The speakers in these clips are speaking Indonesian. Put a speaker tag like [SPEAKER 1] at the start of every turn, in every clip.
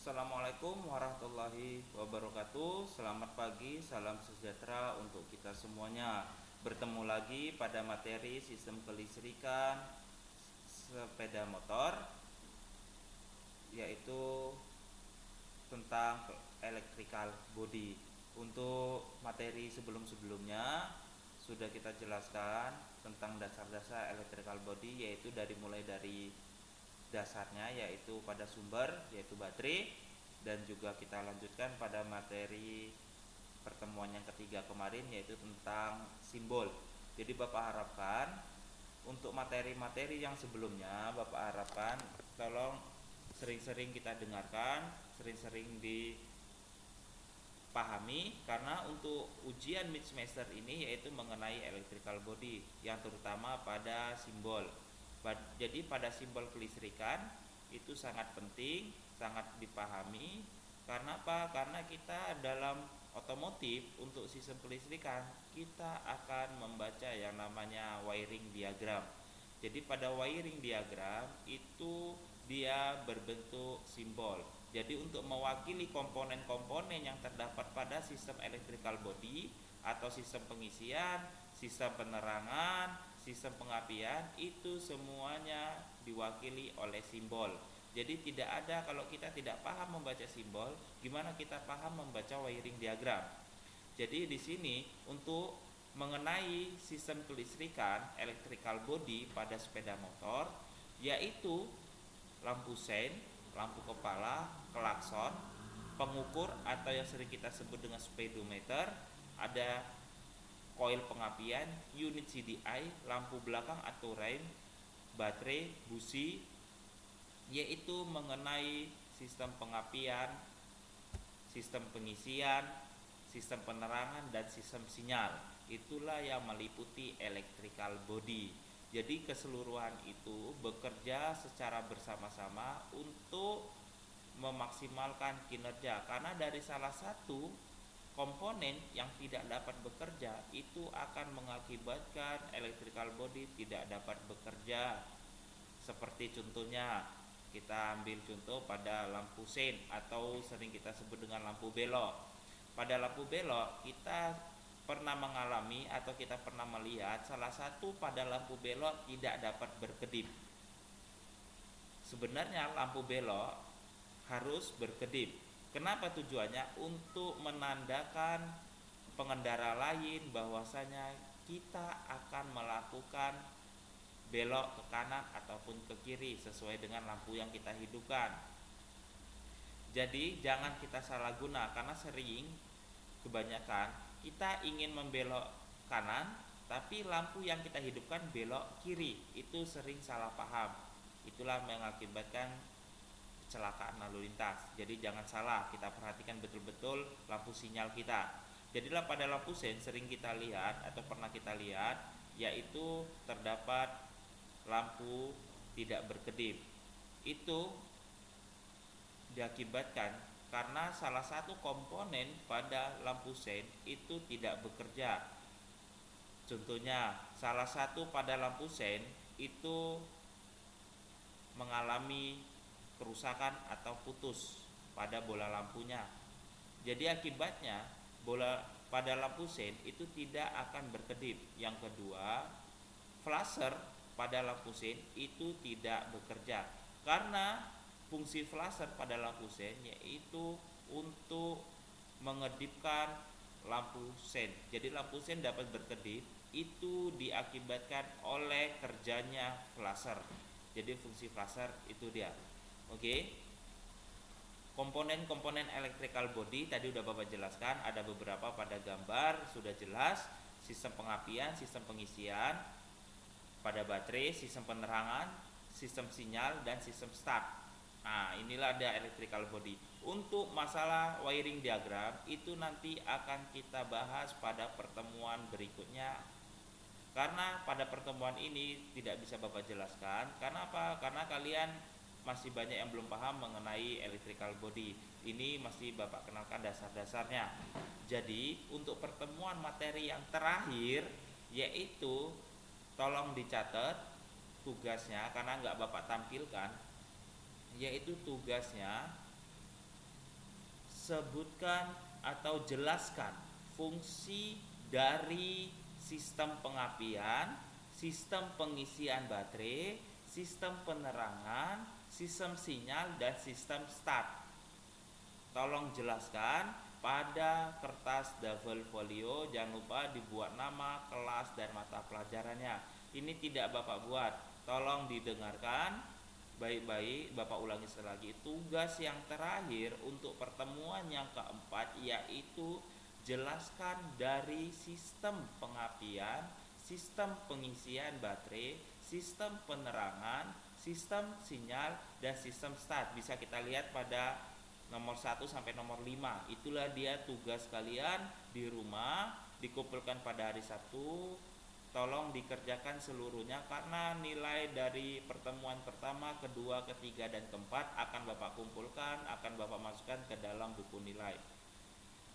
[SPEAKER 1] Assalamualaikum warahmatullahi wabarakatuh. Selamat pagi, salam sejahtera untuk kita semuanya. Bertemu lagi pada materi sistem kelistrikan sepeda motor, yaitu tentang electrical body. Untuk materi sebelum-sebelumnya sudah kita jelaskan tentang dasar-dasar electrical body, yaitu mulai dari dasarnya yaitu pada sumber yaitu baterai, dan juga kita lanjutkan pada materi pertemuan yang ketiga kemarin yaitu tentang simbol. Jadi Bapak harapkan untuk materi-materi yang sebelumnya Bapak harapkan tolong sering-sering kita dengarkan, sering-sering dipahami, karena untuk ujian mid semester ini yaitu mengenai electrical body yang terutama pada simbol. Jadi pada simbol kelistrikan itu sangat penting, sangat dipahami. Karena apa? Karena kita dalam otomotif untuk sistem kelistrikan kita akan membaca yang namanya wiring diagram. Jadi pada wiring diagram itu dia berbentuk simbol. Jadi untuk mewakili komponen-komponen yang terdapat pada sistem electrical body atau sistem pengisian, sistem penerangan, sistem pengapian, itu semuanya diwakili oleh simbol. Jadi tidak ada, kalau kita tidak paham membaca simbol, gimana kita paham membaca wiring diagram. Jadi di sini untuk mengenai sistem kelistrikan electrical body pada sepeda motor, yaitu lampu sein, lampu kepala, klakson, pengukur atau yang sering kita sebut dengan speedometer, ada koil pengapian, unit CDI, lampu belakang atau rem, baterai, busi, yaitu mengenai sistem pengapian, sistem pengisian, sistem penerangan, dan sistem sinyal. Itulah yang meliputi electrical body. Jadi keseluruhan itu bekerja secara bersama-sama untuk memaksimalkan kinerja, karena dari salah satu komponen yang tidak dapat bekerja itu akan mengakibatkan electrical body tidak dapat bekerja. Seperti contohnya, kita ambil contoh pada lampu sein atau sering kita sebut dengan lampu belok. Pada lampu belok kita pernah mengalami atau kita pernah melihat salah satu pada lampu belok tidak dapat berkedip. Sebenarnya lampu belok harus berkedip. Kenapa tujuannya? Untuk menandakan pengendara lain bahwasanya kita akan melakukan belok ke kanan ataupun ke kiri sesuai dengan lampu yang kita hidupkan. Jadi jangan kita salah guna, karena sering kebanyakan kita ingin membelok kanan tapi lampu yang kita hidupkan belok kiri, itu sering salah paham. Itulah mengakibatkan kecelakaan lalu lintas. Jadi jangan salah, kita perhatikan betul-betul lampu sinyal kita. Jadilah pada lampu sein sering kita lihat atau pernah kita lihat, yaitu terdapat lampu tidak berkedip. Itu diakibatkan karena salah satu komponen pada lampu sein itu tidak bekerja. Contohnya, salah satu pada lampu sein itu mengalami kerusakan atau putus pada bola lampunya. Jadi akibatnya bola pada lampu sein itu tidak akan berkedip. Yang kedua, flasher pada lampu sein itu tidak bekerja, karena fungsi flasher pada lampu sein yaitu untuk mengedipkan lampu sein. Jadi lampu sein dapat berkedip itu diakibatkan oleh kerjanya flasher. Jadi fungsi flasher itu dia. Oke. Komponen-komponen electrical body tadi udah Bapak jelaskan, ada beberapa pada gambar sudah jelas. Sistem pengapian, sistem pengisian, pada baterai, sistem penerangan, sistem sinyal, dan sistem start. Nah, inilah ada electrical body. Untuk masalah wiring diagram itu nanti akan kita bahas pada pertemuan berikutnya, karena pada pertemuan ini tidak bisa Bapak jelaskan. Karena apa? Karena kalian masih banyak yang belum paham mengenai electrical body. Ini masih Bapak kenalkan dasar-dasarnya. Jadi untuk pertemuan materi yang terakhir, yaitu tolong dicatat tugasnya, karena nggak Bapak tampilkan, yaitu tugasnya sebutkan atau jelaskan fungsi dari sistem pengapian, sistem pengisian baterai, sistem penerangan, sistem sinyal, dan sistem start. Tolong jelaskan pada kertas double folio. Jangan lupa dibuat nama, kelas, dan mata pelajarannya. Ini tidak Bapak buat, tolong didengarkan baik-baik. Bapak ulangi sekali lagi. Tugas yang terakhir untuk pertemuan yang keempat yaitu jelaskan dari sistem pengapian, sistem pengisian baterai, sistem penerangan, sistem sinyal, dan sistem start. Bisa kita lihat pada nomor 1 sampai nomor 5. Itulah dia tugas kalian di rumah, dikumpulkan pada hari Sabtu. Tolong dikerjakan seluruhnya karena nilai dari pertemuan pertama, kedua, ketiga, dan keempat akan Bapak kumpulkan, akan Bapak masukkan ke dalam buku nilai.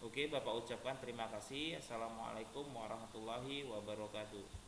[SPEAKER 1] Oke, Bapak ucapkan terima kasih. Assalamualaikum warahmatullahi wabarakatuh.